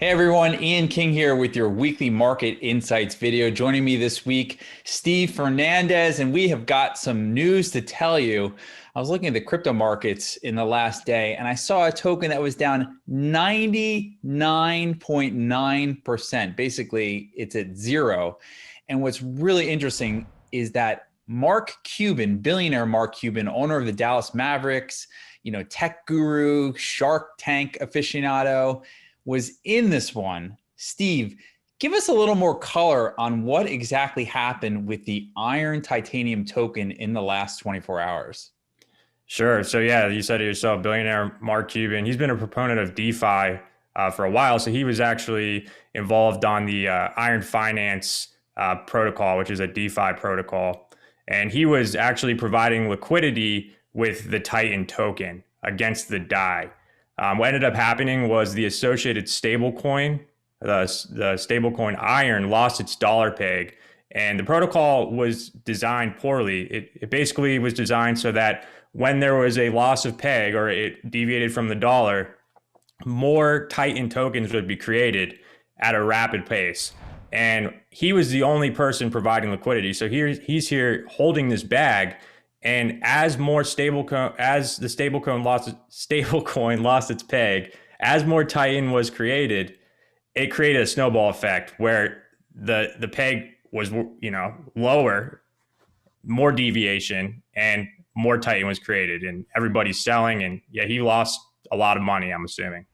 Hey everyone, Ian King here with your weekly market insights video. Joining me this week, Steve Fernandez, and we have got some news to tell you. I was looking at the crypto markets in the last day, and I saw a token that was down 99.9%. Basically, it's at zero. And what's really interesting is that Mark Cuban, billionaire Mark Cuban, owner of the Dallas Mavericks, tech guru, Shark Tank aficionado, was in this one. Steve, give us a little more color on what exactly happened with the iron titanium token in the last 24 hours. Sure. So yeah, you said it yourself, billionaire Mark Cuban. He's been a proponent of DeFi for a while. So he was actually involved on the Iron Finance protocol, which is a DeFi protocol, and he was actually providing liquidity with the Titan token against the DAI. What ended up happening was the associated stablecoin, the stablecoin Iron, lost its dollar peg, and the protocol was designed poorly. It basically was designed so that when there was a loss of peg or it deviated from the dollar, more Titan tokens would be created at a rapid pace. And he was the only person providing liquidity. So he's here holding this bag. And as more as the stablecoin lost its peg, as more Titan was created, it created a snowball effect where the peg was lower, more deviation, and more Titan was created, and everybody's selling. And yeah, he lost a lot of money, I'm assuming.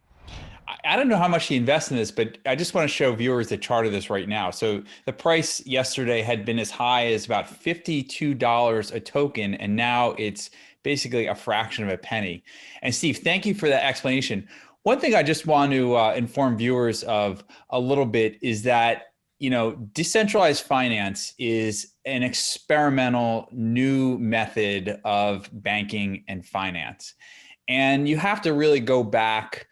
I don't know how much he invested in this, but I just want to show viewers the chart of this right now. So the price yesterday had been as high as about $52 a token, and now it's basically a fraction of a penny. And Steve, thank you for that explanation. One thing I just want to inform viewers of a little bit is that decentralized finance is an experimental new method of banking and finance. And you have to really go back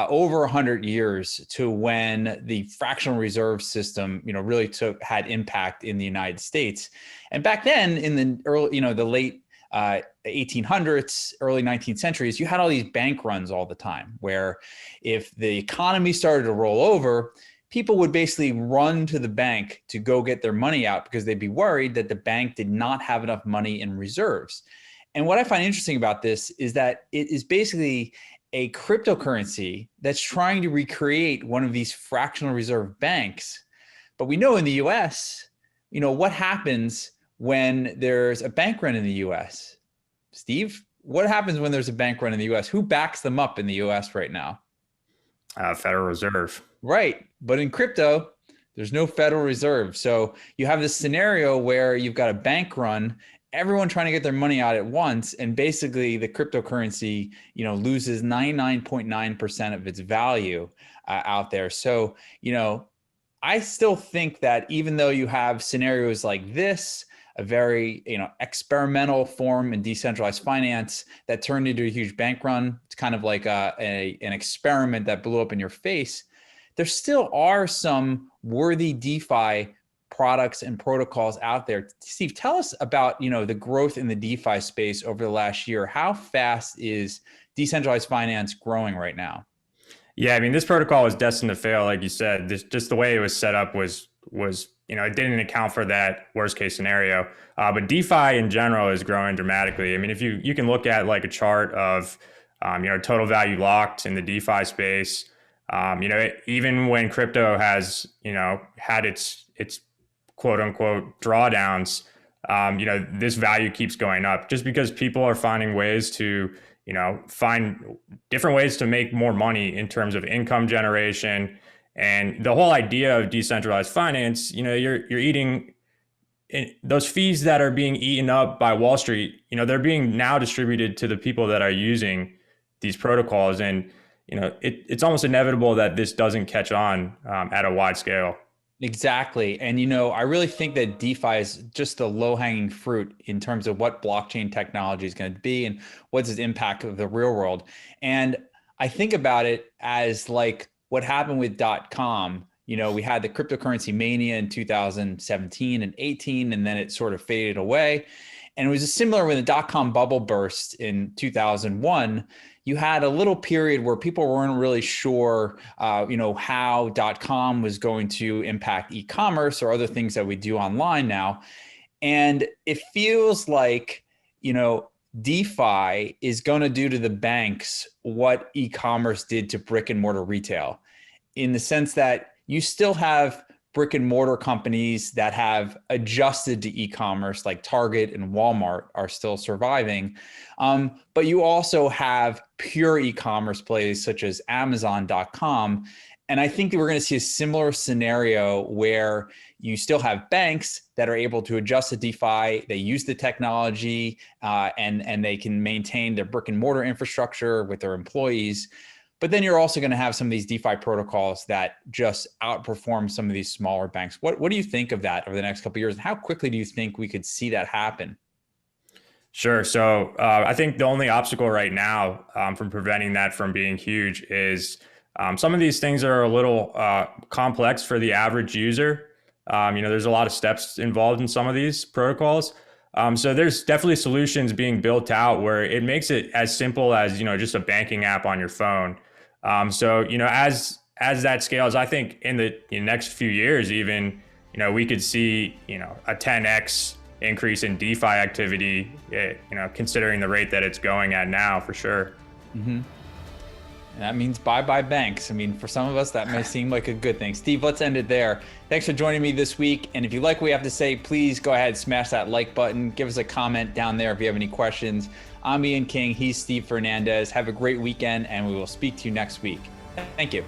over 100 years to when the fractional reserve system, really had impact in the United States. And back then, in the early, the late 1800s, early 19th centuries, you had all these bank runs all the time, where if the economy started to roll over, people would basically run to the bank to go get their money out because they'd be worried that the bank did not have enough money in reserves. And what I find interesting about this is that it is basically a cryptocurrency that's trying to recreate one of these fractional reserve banks. But we know in the US, what happens when there's a bank run in the US? Steve, what happens when there's a bank run in the US? Who backs them up in the US right now? Federal Reserve. Right. But in crypto, there's no Federal Reserve. So you have this scenario where you've got a bank run, everyone trying to get their money out at once, and basically the cryptocurrency, loses 99.9% of its value out there. So, I still think that even though you have scenarios like this, a very, experimental form in decentralized finance that turned into a huge bank run, it's kind of like an experiment that blew up in your face. There still are some worthy DeFi products and protocols out there. Steve, tell us about, the growth in the DeFi space over the last year. How fast is decentralized finance growing right now? Yeah, I mean, this protocol was destined to fail, like you said. Just the way it was set up was it didn't account for that worst case scenario. But DeFi in general is growing dramatically. I mean, if you can look at like a chart of total value locked in the DeFi space, even when crypto has had its quote unquote drawdowns, this value keeps going up just because people are finding ways to find different ways to make more money in terms of income generation. And the whole idea of decentralized finance, you're eating those fees that are being eaten up by Wall Street, they're being now distributed to the people that are using these protocols. And, it's almost inevitable that this doesn't catch on at a wide scale. Exactly. And, I really think that DeFi is just the low-hanging fruit in terms of what blockchain technology is going to be and what's its impact of the real world. And I think about it as like what happened with .com. We had the cryptocurrency mania in 2017 and 18, and then it sort of faded away. And it was similar when the dot-com bubble burst in 2001. You had a little period where people weren't really sure, how .com was going to impact e-commerce or other things that we do online now. And it feels like, DeFi is going to do to the banks what e-commerce did to brick and mortar retail, in the sense that you still have brick and mortar companies that have adjusted to e-commerce, like Target and Walmart are still surviving. But you also have pure e-commerce plays such as Amazon.com. And I think that we're going to see a similar scenario where you still have banks that are able to adjust to DeFi. They use the technology and they can maintain their brick and mortar infrastructure with their employees. But then you're also going to have some of these DeFi protocols that just outperform some of these smaller banks. What do you think of that over the next couple of years? And how quickly do you think we could see that happen? Sure. So I think the only obstacle right now from preventing that from being huge is some of these things are a little complex for the average user. There's a lot of steps involved in some of these protocols. So there's definitely solutions being built out where it makes it as simple as, just a banking app on your phone. As that scales, I think in the next few years, even, we could see, a 10x increase in DeFi activity, considering the rate that it's going at now, for sure. Mm-hmm. And that means bye-bye banks. I mean, for some of us, that may seem like a good thing. Steve, let's end it there. Thanks for joining me this week. And if you like what we have to say, please go ahead, smash that like button. Give us a comment down there if you have any questions. I'm Ian King. He's Steve Fernandez. Have a great weekend, and we will speak to you next week. Thank you.